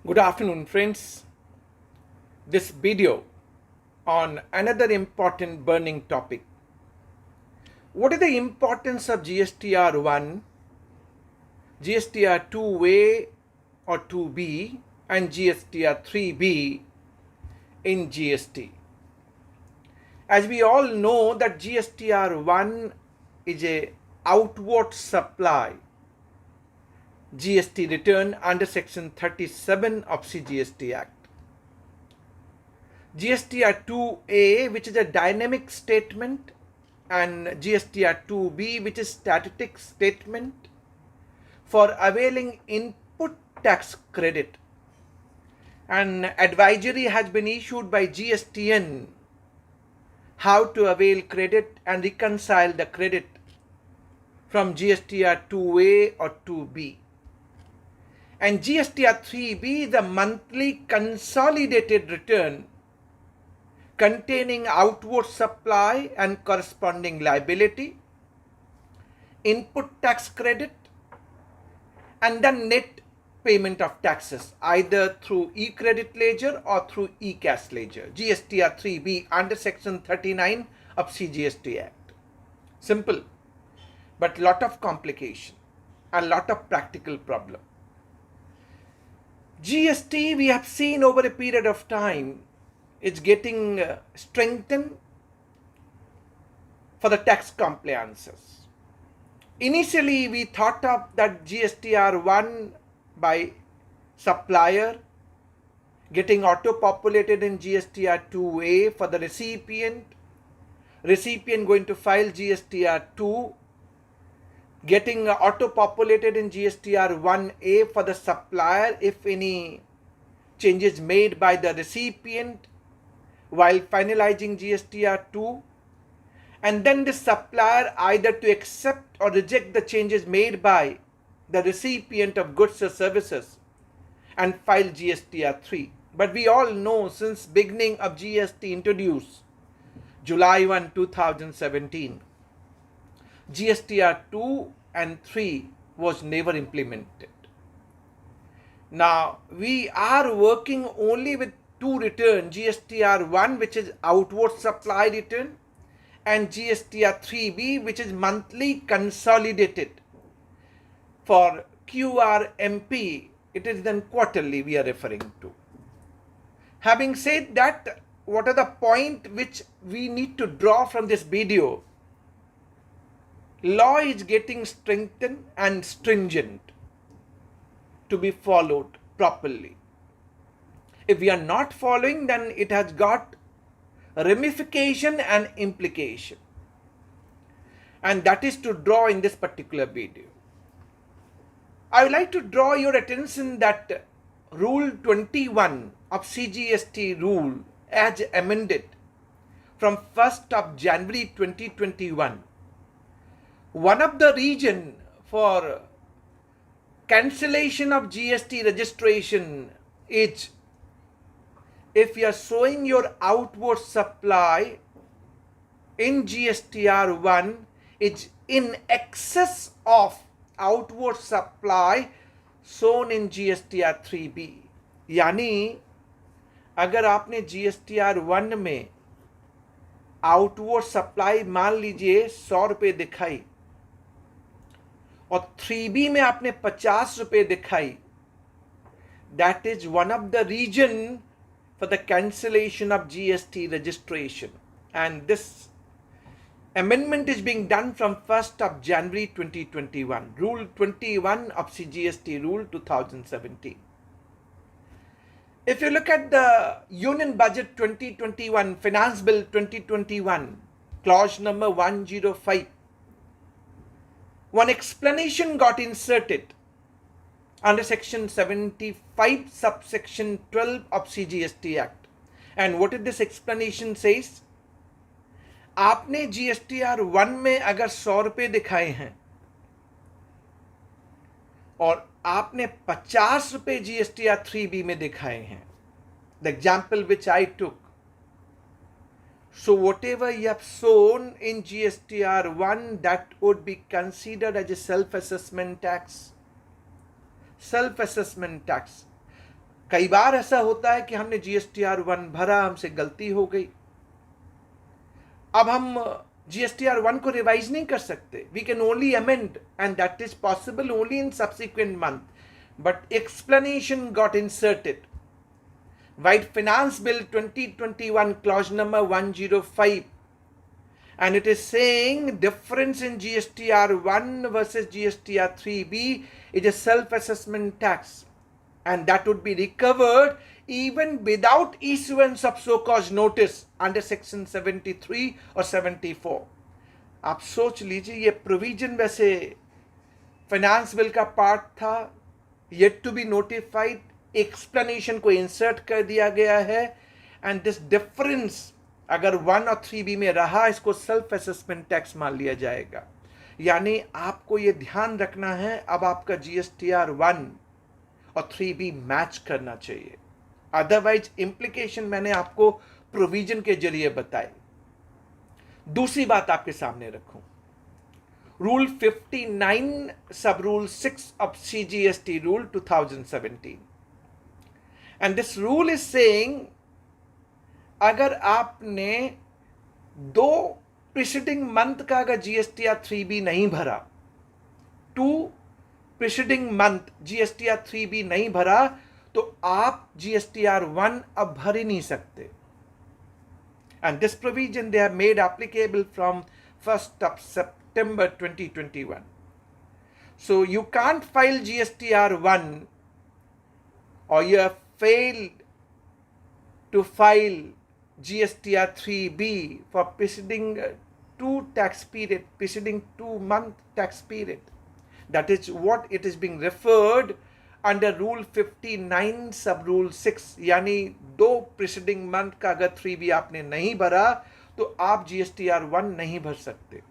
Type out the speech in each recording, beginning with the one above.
Good afternoon, friends. This video on another important burning topic. What is the importance of GSTR 1, GSTR 2A or 2B, and GSTR 3B in GST? As we all know that GSTR 1 is a outward supply GST return under Section 37 of CGST Act. GSTR 2A, which is a dynamic statement, and GSTR 2B, which is static statement for availing input tax credit. An advisory has been issued by GSTN how to avail credit and reconcile the credit from GSTR 2A or 2B. And GSTR 3B, the monthly consolidated return containing outward supply and corresponding liability, input tax credit, and then net payment of taxes either through e-credit ledger or through e-cash ledger. GSTR 3B under Section 39 of CGST Act. Simple, but lot of complication and lot of practical problem. GST, we have seen over a period of time, it's getting strengthened for the tax compliances. Initially, we thought of that GSTR 1 by supplier getting auto-populated in GSTR 2A for the recipient going to file GSTR 2, getting auto-populated in GSTR 1A for the supplier if any changes made by the recipient while finalizing GSTR 2, and then the supplier either to accept or reject the changes made by the recipient of goods or services and file GSTR 3. But we all know since beginning of GST introduced July 1, 2017, GSTR 2 and 3 was never implemented. Now, we are working only with two returns, GSTR 1, which is outward supply return, and GSTR 3B, which is monthly consolidated. For QRMP, it is then quarterly we are referring to. Having said that, what are the points which we need to draw from this video? Law is getting strengthened and stringent to be followed properly. If we are not following, then it has got ramification and implication. And that is to draw in this particular video. I would like to draw your attention that Rule 21 of CGST rule as amended from 1st of January 2021. One of the reasons for cancellation of GST registration is if you are showing your outward supply in GSTR 1 is in excess of outward supply shown in GSTR 3B. यानी अगर आपने GSTR 1 में outward supply मान लीजिए 100 रुपये दिखाई और 3B में आपने 50 रुपये दिखाई, that is one of the reason for the cancellation of GST registration. And this amendment is being done from 1st of January 2021. Rule 21 of CGST Rule 2017. If you look at the Union Budget 2021, Finance Bill 2021, clause number 105, one explanation got inserted under Section 75, subsection 12 of CGST Act. And what did this explanation says? आपने GSTR 1 में अगर 100 रुपये दिखाए हैं और आपने 50 रुपये GSTR 3B में दिखाए हैं, the example which I took, so whatever you have shown in GSTR 1, that would be considered as a self-assessment tax. Self-assessment tax. कई बार ऐसा होता है कि हमने GSTR1 भरा, हमसे गलती हो गई, अब हम GSTR1 को रिवाइज नहीं कर सकते. We can only amend and that is possible only in subsequent month. But explanation got inserted. White Finance Bill 2021 clause number 105, and it is saying difference in GSTR1 versus GSTR3B is a self-assessment tax, and that would be recovered even without issuance of so-called notice under section 73 or 74. आप सोच लीजिए, ये provision वैसे finance bill का part था, yet to be notified, explanation को insert कर दिया गया है, एंड दिस डिफरेंस अगर 1 और 3B में रहा, इसको सेल्फ असेसमेंट टैक्स मान लिया जाएगा. यानी आपको ये ध्यान रखना है, अब आपका GSTR1 और 3B मैच करना चाहिए, अदरवाइज इम्प्लीकेशन मैंने आपको प्रोविजन के जरिए बताई. दूसरी बात आपके सामने रखूं, रूल 59 सब rule 6 of CGST rule 2017. And this rule is saying अगर आपने 2 प्रीसीडिंग मंथ का अगर GSTR3B नहीं भरा, 2 प्रीसीडिंग मंथ GSTR3B नहीं भरा, तो आप GSTR1 अब भर ही नहीं सकते. And this provision they have made applicable from 1st of September 2021. So you can't file GSTR1, or you have failed to file GSTR3B for preceding 2 tax period, preceding 2-month tax period. That is what it is being referred under Rule 59 sub Rule 6. यानी 2 preceding month का अगर 3B आपने नहीं भरा, तो आप GSTR1 नहीं भर सकते.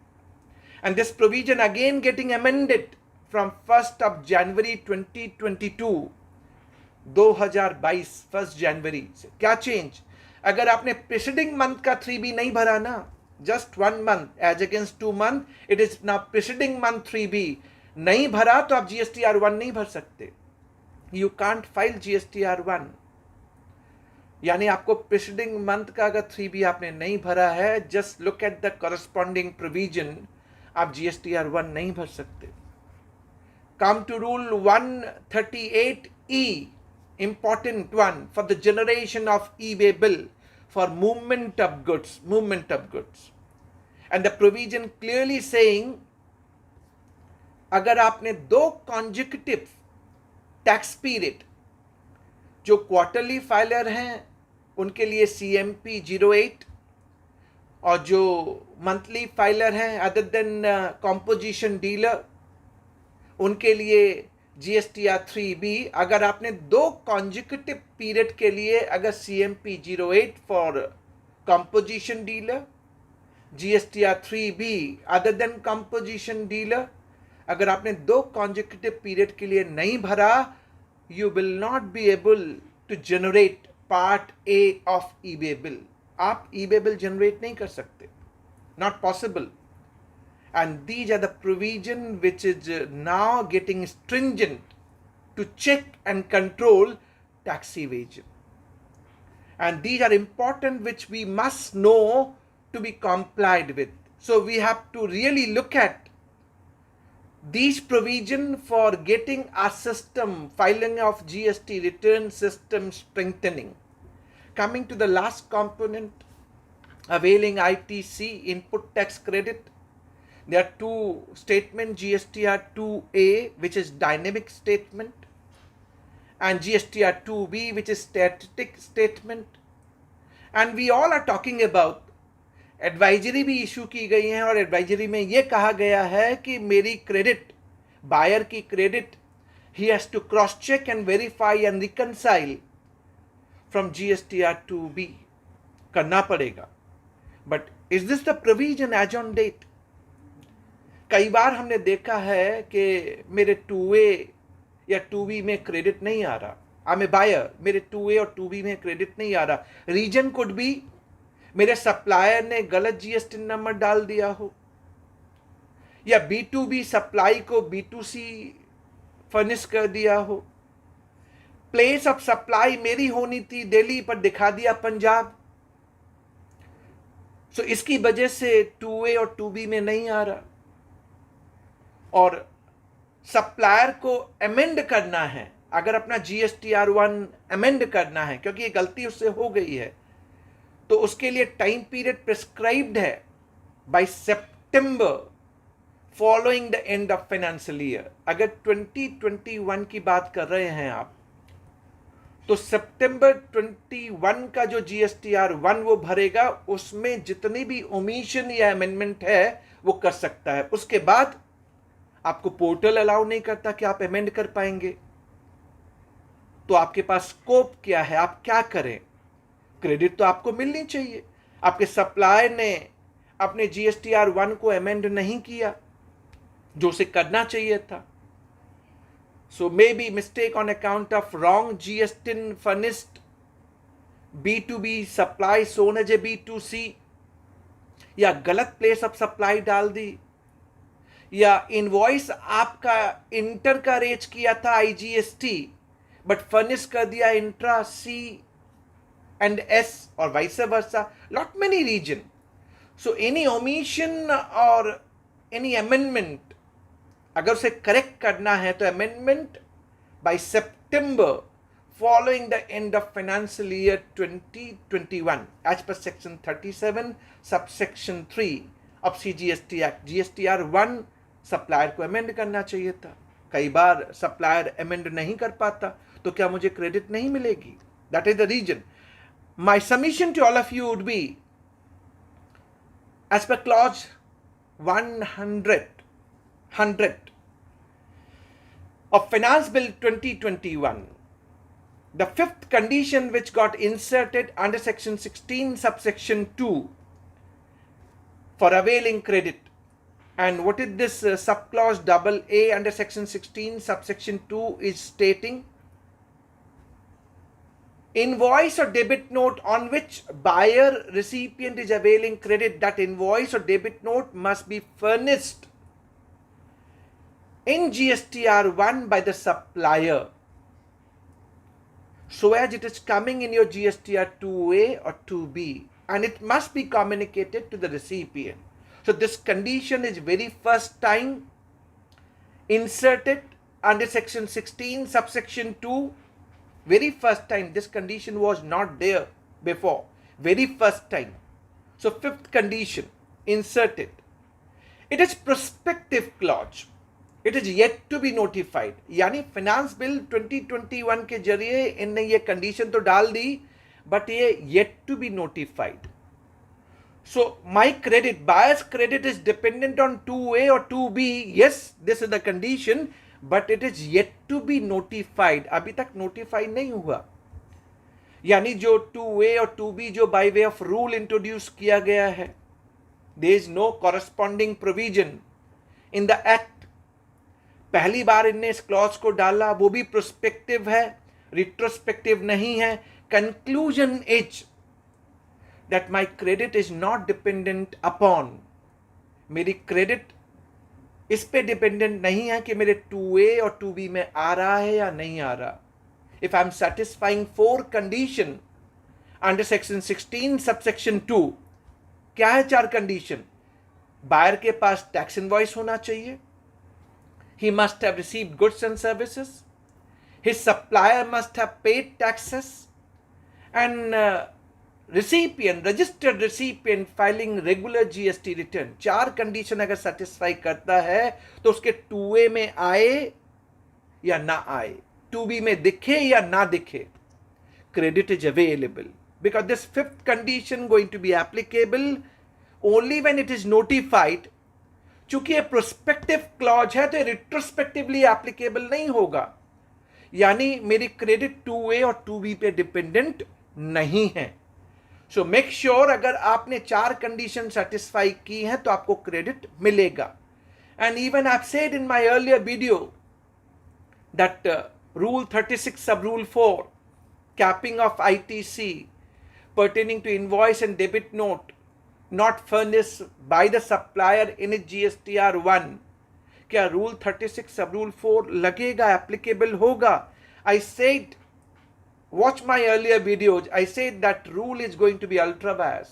And this provision again getting amended from 1st of January 2022. 2022 1 जनवरी से क्या चेंज? अगर आपने प्रीसीडिंग मंथ का 3B नहीं भरा ना, just 1 month as against 2 month, it is now preceding month 3B नहीं भरा, तो आप GSTR1 नहीं भर सकते. You can't file GSTR1. यानी आपको प्रीसीडिंग मंथ का अगर 3B आपने नहीं भरा है, just look at the corresponding provision, आप GSTR1 नहीं भर सकते. Come to rule 138E, important one, for the generation of e-way bill for movement of goods. And the provision clearly saying अगर आपने 2 consecutive tax period, जो quarterly filer हैं उनके लिए CMP 08, और जो मंथली फाइलर हैं अदर देन कॉम्पोजिशन डीलर, उनके लिए GSTR3B, अगर आपने 2 consecutive पीरियड के लिए अगर CMP 08 for composition dealer, GSTR3B other than composition dealer, अगर आपने 2 consecutive पीरियड के लिए नहीं भरा, you will not be able to generate part A of e-way bill. आप e-way bill generate नहीं कर सकते, not possible. And these are the provision which is now getting stringent to check and control tax evasion. And these are important which we must know to be complied with. So we have to really look at these provision for getting our system, filing of GST return system strengthening. Coming to the last component, availing ITC input tax credit. There are 2 statements, GSTR2A, which is dynamic statement, and GSTR2B, which is static statement. And we all are talking about advisory भी issue की गई है, और advisory में ये कहा गया है कि मेरी क्रेडिट, बायर की credit, he has to cross check and verify and reconcile from GSTR2B करना पड़ेगा. But is this the provision as on date? कई बार हमने देखा है कि मेरे 2A या 2B में क्रेडिट नहीं आ रहा, आई एम ए बायर, मेरे 2A और 2B में क्रेडिट नहीं आ रहा. रीजन कुड बी मेरे सप्लायर ने गलत GST नंबर डाल दिया हो, या B2B सप्लाई को B2C फर्निश कर दिया हो, प्लेस ऑफ सप्लाई मेरी होनी थी दिल्ली, पर दिखा दिया पंजाब। सो इसकी वजह से 2A और 2B में नहीं आ रहा, और सप्लायर को अमेंड करना है, अगर अपना GSTR1 अमेंड करना है, क्योंकि ये गलती उससे हो गई है, तो उसके लिए टाइम पीरियड प्रिस्क्राइब्ड है by September following the end of financial year. अगर 2021 की बात कर रहे हैं आप, तो सितंबर 21 का जो GSTR1 वो भरेगा, उसमें जितनी भी ओमिशन या अमेंडमेंट है वो कर सकता है। उसके बाद आपको पोर्टल अलाउ नहीं करता कि आप अमेंड कर पाएंगे। तो आपके पास स्कोप क्या है, आप क्या करें? क्रेडिट तो आपको मिलनी चाहिए। आपके सप्लायर ने अपने GSTR1 को अमेंड नहीं किया जो उसे करना चाहिए था। So maybe mistake on account of wrong GSTIN furnished B2B supply shown as a B2C, या गलत प्लेस ऑफ सप्लाई डाल दी, या इनवॉइस आपका इंटर का रेज किया था IGST बट फर्निश कर दिया इंट्रा C and S, और vice versa, lot many region. So any omission or any amendment, अगर उसे करेक्ट करना है तो amendment by September following the end of financial year 2021 as per section 37 subsection 3 of CGST act. GSTR1 supplier को amend करना चाहिए था। कई बार सप्लायर अमेंड नहीं कर पाता, तो क्या मुझे क्रेडिट नहीं मिलेगी? That is the reason. My submission to all of you would be as per clause 100 of Finance Bill 2021, the fifth condition which got inserted under section 16 subsection 2 for availing credit. And what is this subclause AA under section 16 subsection 2 is stating? Invoice or debit note on which buyer recipient is availing credit, that invoice or debit note must be furnished in GSTR1 by the supplier, so as it is coming in your GSTR 2A or 2B, and it must be communicated to the recipient. So this condition is very first time inserted under section 16 subsection 2. Very first time. This condition was not there before. Very first time. So fifth condition inserted. It is prospective clause. It is yet to be notified. यानी finance bill 2021 के जरिए इनने ये condition तो डाल दी, but ये yet to be notified. So my credit, buyer's credit is dependent on 2A or 2B. Yes, this is the condition, but it is yet to be notified. अभी तक notify नहीं हुआ। यानी जो 2A और 2B जो by way of rule introduce किया गया है, there is no corresponding provision in the act. पहली बार इनने इस क्लॉज को डाला, वो भी प्रोस्पेक्टिव है, रिट्रोस्पेक्टिव नहीं है। Conclusion is that my credit is not dependent upon, मेरी क्रेडिट इस पे डिपेंडेंट नहीं है कि मेरे 2A और 2B में आ रहा है या नहीं आ रहा। If I am satisfying 4 condition under section 16 subsection 2, क्या है 4 कंडीशन? बायर के पास टैक्स इनवॉइस होना चाहिए, he must have received goods and services, his supplier must have paid taxes, and registered recipient filing regular GST return. 4 condition अगर satisfy करता है तो उसके 2A में आए या ना आए, 2B में दिखे या ना दिखे, credit is available, because this fifth condition going to be applicable only when it is notified. चूंकि ये प्रोस्पेक्टिव क्लॉज है तो ये रिट्रोस्पेक्टिवली एप्लीकेबल नहीं होगा, यानी मेरी क्रेडिट 2A और 2B पे डिपेंडेंट नहीं है। सो मेक श्योर अगर आपने 4 कंडीशन सेटिस्फाई की हैं तो आपको क्रेडिट मिलेगा। And even I have said in my earlier video that rule 36 सब rule 4 capping of ITC pertaining to invoice and debit note not furnished by the supplier in its GSTR1, क्या rule 36 सब rule 4 लगेगा, applicable होगा? I said Watch my earlier videos. I said that rule is going to be ultra vires.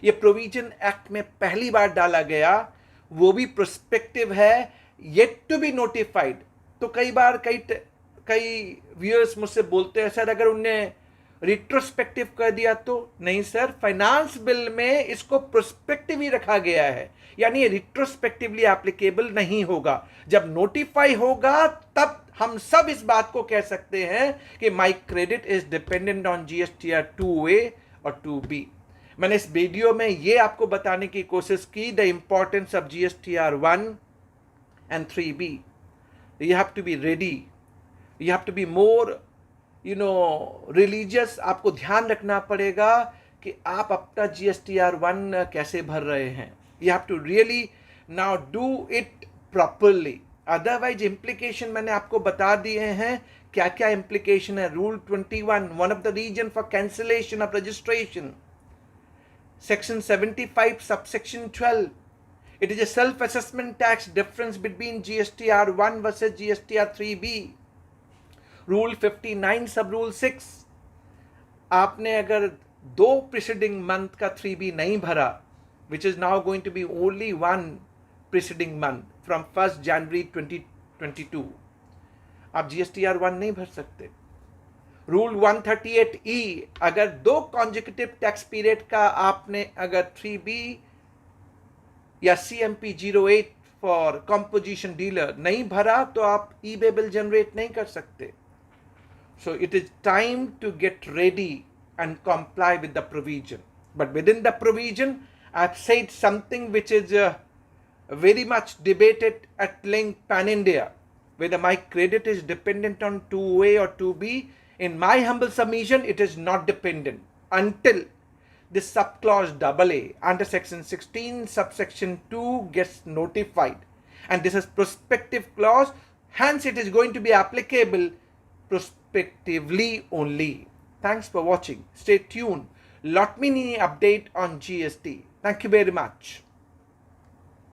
ये provision act में पहली बार डाला गया, वो भी प्रोस्पेक्टिव है, येट टू बी नोटिफाइड. तो कई बार कई व्यूअर्स मुझसे बोलते हैं सर अगर उनने रिट्रोस्पेक्टिव कर दिया तो. नहीं सर, फाइनेंस बिल में इसको प्रोस्पेक्टिव ही रखा गया है, यानी ये रिट्रोस्पेक्टिवली एप्लीकेबल नहीं होगा. जब नोटिफाई होगा तब हम सब इस बात को कह सकते हैं कि my credit is dependent on GSTR 2A और 2B. मैंने इस वीडियो में ये आपको बताने की कोशिश की the importance of GSTR 1 and 3B. You have to be ready. You have to be more religious. आपको ध्यान रखना पड़ेगा कि आप अपना GSTR 1 कैसे भर रहे हैं. You have to really now do it properly. Otherwise implication मैंने आपको बता दिए हैं क्या क्या इम्प्लीकेशन है. Rule 21, one of the reason for cancellation of registration. Section 75, subsection 12. It is a self-assessment tax difference between GSTR 1 versus GSTR 3B. Rule 59, sub rule 6. आपने अगर 2 preceding month का 3B नहीं भरा, which is now going to be only 1 preceding month from 1st January 2022, आप GSTR 1 नहीं भर सकते. Rule 138E, अगर 2 कॉन्जिक्यूटिव टैक्स पीरियड का आपने अगर 3B या CMP 08 फॉर कंपोजिशन डीलर नहीं भरा तो आप ई-वे बिल जनरेट नहीं कर सकते. So it is time to get ready and comply with the provision. But within the provision, I've said something which is very much debated at length pan-India, whether my credit is dependent on 2A or 2B. In my humble submission, it is not dependent until this subclause AA under section 16 subsection 2 gets notified, and this is prospective clause, hence it is going to be applicable prospectively only. Thanks for watching. Stay tuned. Lot me update on GST. Thank you very much.